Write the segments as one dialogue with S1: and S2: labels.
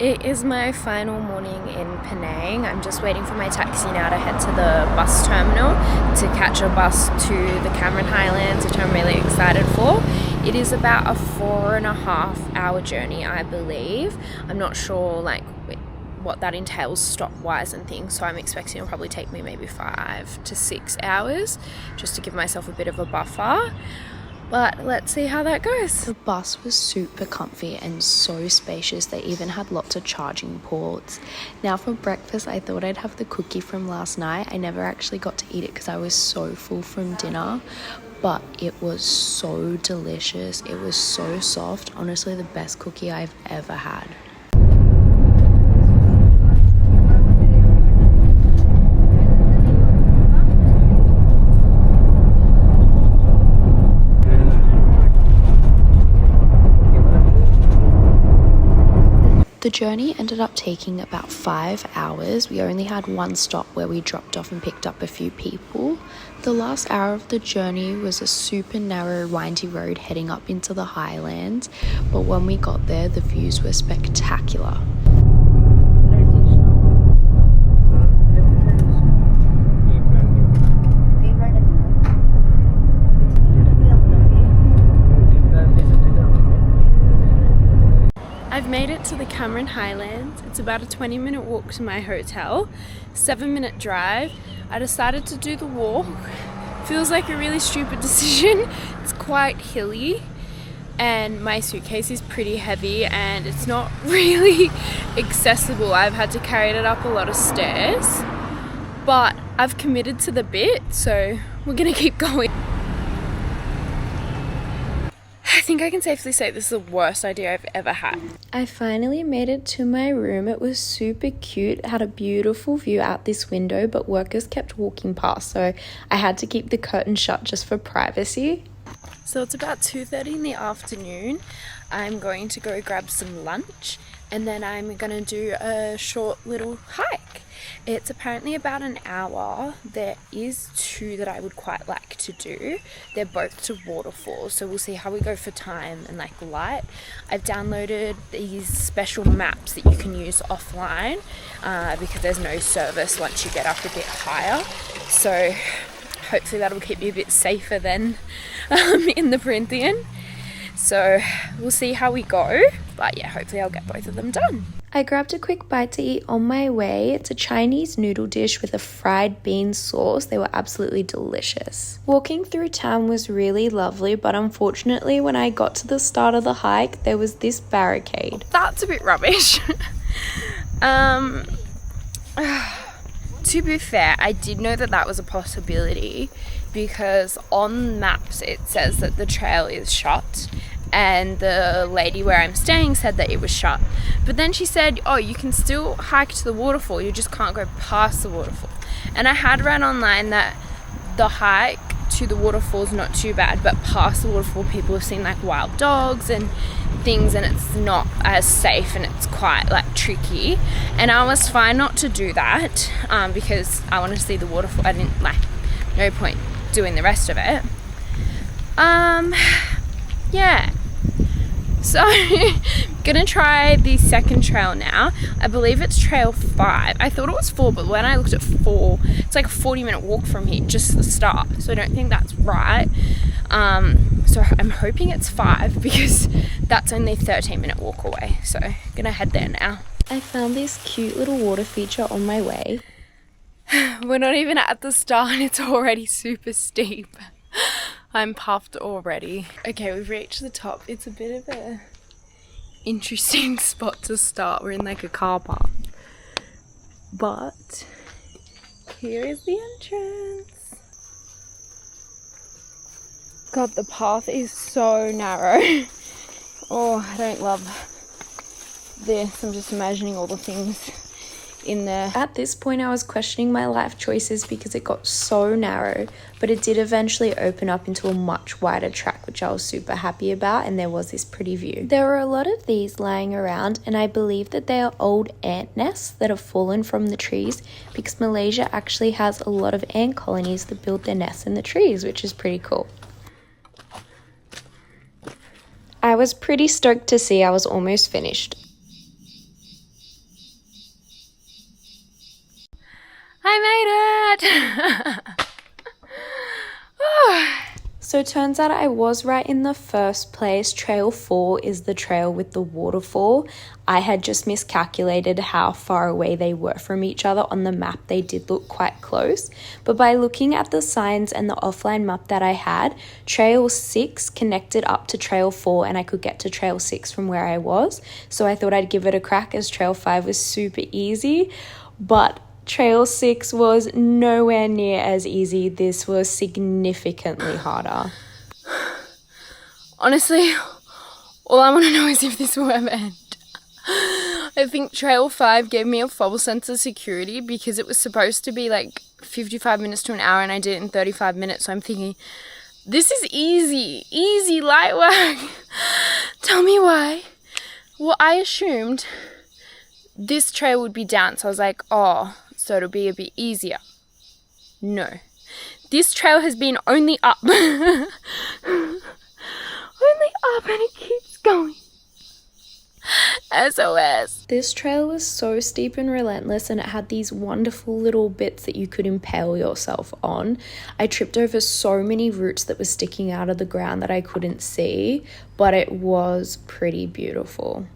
S1: It is my final morning in Penang. I'm just waiting for my taxi now to head to the bus terminal to catch a bus to the Cameron Highlands, which I'm really excited for. It is about a 4.5-hour journey, I believe. I'm not sure what that entails stop-wise and things, so I'm expecting it'll probably take me maybe 5 to 6 hours just to give myself a bit of a buffer. But let's see how that goes.
S2: The bus was super comfy and so spacious. They even had lots of charging ports. Now for breakfast, I thought I'd have the cookie from last night. I never actually got to eat it because I was so full from dinner. But it was so delicious. It was so soft. Honestly, the best cookie I've ever had. The journey ended up taking about 5 hours. We only had one stop where we dropped off and picked up a few people. The last hour of the journey was a super narrow, windy road heading up into the highlands, but when we got there, the views were spectacular.
S1: I've made it to the Cameron Highlands. It's about a 20-minute walk to my hotel, 7-minute drive. I decided to do the walk. Feels like a really stupid decision. It's quite hilly and my suitcase is pretty heavy and it's not really accessible. I've had to carry it up a lot of stairs, but I've committed to the bit, so we're gonna keep going. I think I can safely say this is the worst idea I've ever had.
S2: I finally made it to my room. It was super cute. It had a beautiful view out this window, but workers kept walking past, so I had to keep the curtain shut just for privacy.
S1: So it's about 2:30 in the afternoon. I'm going to go grab some lunch and then I'm gonna do a short little hike. It's apparently about an hour. There is 2 that I would quite like to do. They're both to waterfalls, so we'll see how we go for time and light. I've downloaded these special maps that you can use offline because there's no service once you get up a bit higher. So hopefully that'll keep me a bit safer than in the Corinthian. So we'll see how we go, but yeah, hopefully I'll get both of them done.
S2: I grabbed a quick bite to eat on my way. It's a Chinese noodle dish with a fried bean sauce. They were absolutely delicious. Walking through town was really lovely, but unfortunately when I got to the start of the hike, there was this barricade.
S1: That's a bit rubbish. To be fair, I did know that was a possibility because on maps it says that the trail is shut, and the lady where I'm staying said that it was shut. But then she said, oh, you can still hike to the waterfall, you just can't go past the waterfall. And I had read online that the hike to the waterfall is not too bad, but past the waterfall people have seen wild dogs and things, and it's not as safe and it's quite tricky. And I was fine not to do that because I want to see the waterfall. I didn't no point doing the rest of it. Yeah, so gonna try the second trail now. I believe it's trail 5. I thought it was 4, but when I looked at 4, it's like a 40-minute walk from here, just the start, so I don't think that's right. So I'm hoping it's 5 because that's only a 13-minute walk away, so gonna head there now.
S2: I found this cute little water feature on my way.
S1: We're not even at the start and it's already super steep. I'm puffed already. Okay, we've reached the top. It's a bit of a interesting spot to start. We're in a car park. But here is the entrance. God, the path is so narrow. Oh, I don't love this. I'm just imagining all the things in there.
S2: At this point I was questioning my life choices because it got so narrow, but it did eventually open up into a much wider track, which I was super happy about, and there was this pretty view. There were a lot of these lying around, and I believe that they are old ant nests that have fallen from the trees because Malaysia actually has a lot of ant colonies that build their nests in the trees, which is pretty cool. I was pretty stoked to see I was almost finished. So it turns out I was right in the first place. Trail 4 is the trail with the waterfall. I had just miscalculated how far away they were from each other. On the map, they did look quite close. But by looking at the signs and the offline map that I had, Trail 6 connected up to Trail 4 and I could get to Trail 6 from where I was. So I thought I'd give it a crack as Trail 5 was super easy. But Trail 6 was nowhere near as easy. This was significantly harder.
S1: Honestly, all I want to know is if this will ever end. I think Trail 5 gave me a false sense of security because it was supposed to be like 55 minutes to an hour and I did it in 35 minutes. So I'm thinking, this is easy, light work. Tell me why. Well, I assumed this trail would be down. So I was like, oh, so it'll be a bit easier. No. This trail has been only up. Only up and it keeps going. SOS.
S2: This trail was so steep and relentless and it had these wonderful little bits that you could impale yourself on. I tripped over so many roots that were sticking out of the ground that I couldn't see, but it was pretty beautiful.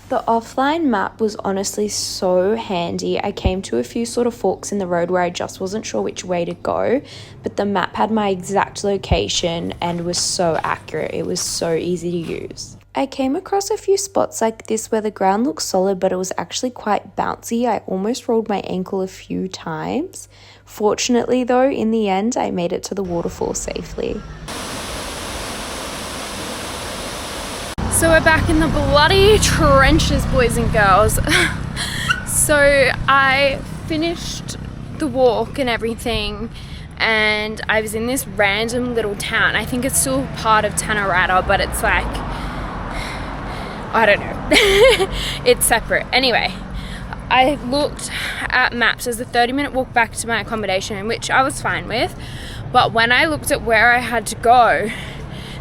S2: The offline map was honestly so handy. I came to a few sort of forks in the road where I just wasn't sure which way to go, but the map had my exact location and was so accurate. It was so easy to use. I came across a few spots like this where the ground looked solid, but it was actually quite bouncy. I almost rolled my ankle a few times. Fortunately though, in the end, I made it to the waterfall safely.
S1: So we're back in the bloody trenches, boys and girls. So I finished the walk and everything and I was in this random little town. I think it's still part of Tanarata, but it's like, I don't know. It's separate. Anyway, I looked at maps. There's a 30-minute walk back to my accommodation, which I was fine with. But when I looked at where I had to go,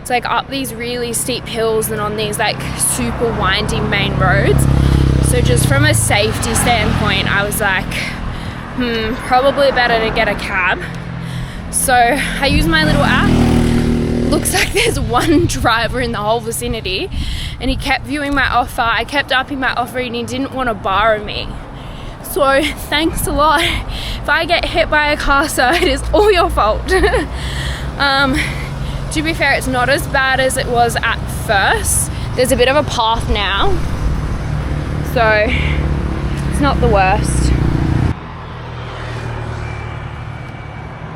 S1: it's like up these really steep hills and on these like super windy main roads. So just from a safety standpoint, I was like, probably better to get a cab. So I used my little app. Looks like there's one driver in the whole vicinity and he kept viewing my offer. I kept upping my offer and he didn't want to borrow me. So thanks a lot. If I get hit by a car, sir, it is all your fault. To be fair, it's not as bad as it was at first. There's a bit of a path now, so it's not the worst.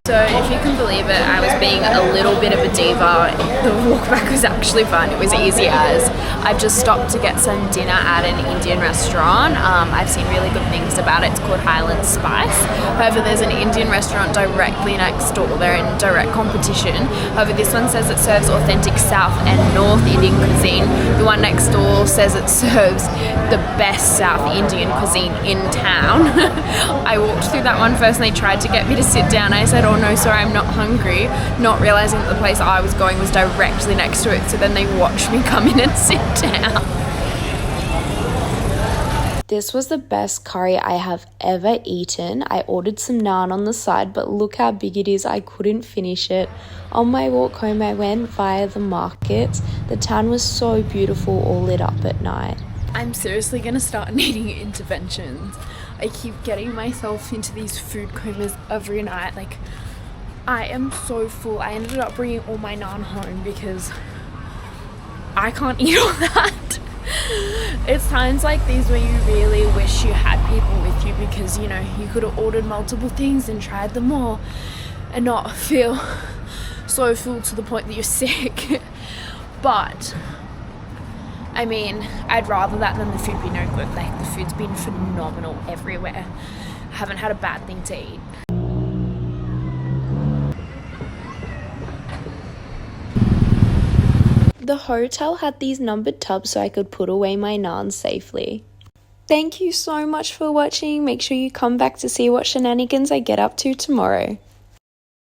S1: So if you can believe it, I was being a little bit of a diva. The walk back was actually fun. It was easy as I've just stopped to get some dinner at an Indian restaurant. I've seen really good things about it. It's called Highlands Spice. However, there's an Indian restaurant directly next door. They're in direct competition. However, this one says it serves authentic South and North Indian cuisine. The one next door says it serves the best South Indian cuisine in town. I walked through that one first and they tried to get me to sit down. I said, oh no, sorry, I'm not hungry, not realizing that the place I was going was directly next to it. So then they watched me come in and sit down.
S2: This was the best curry I have ever eaten. I ordered some naan on the side, but look how big it is. I couldn't finish it. On my walk home, I went via the market. The town was so beautiful, all lit up at night.
S1: I'm seriously gonna start needing interventions. I keep getting myself into these food comas every night. Like, I am so full. I ended up bringing all my naan home because I can't eat all that. It's times like these where you really wish you had people with you because, you know, you could have ordered multiple things and tried them all and not feel so full to the point that you're sick. But I mean, I'd rather that than the food be no good. Like, the food's been phenomenal everywhere. I haven't had a bad thing to eat.
S2: The hotel had these numbered tubs so I could put away my naan safely. Thank you so much for watching. Make sure you come back to see what shenanigans I get up to tomorrow.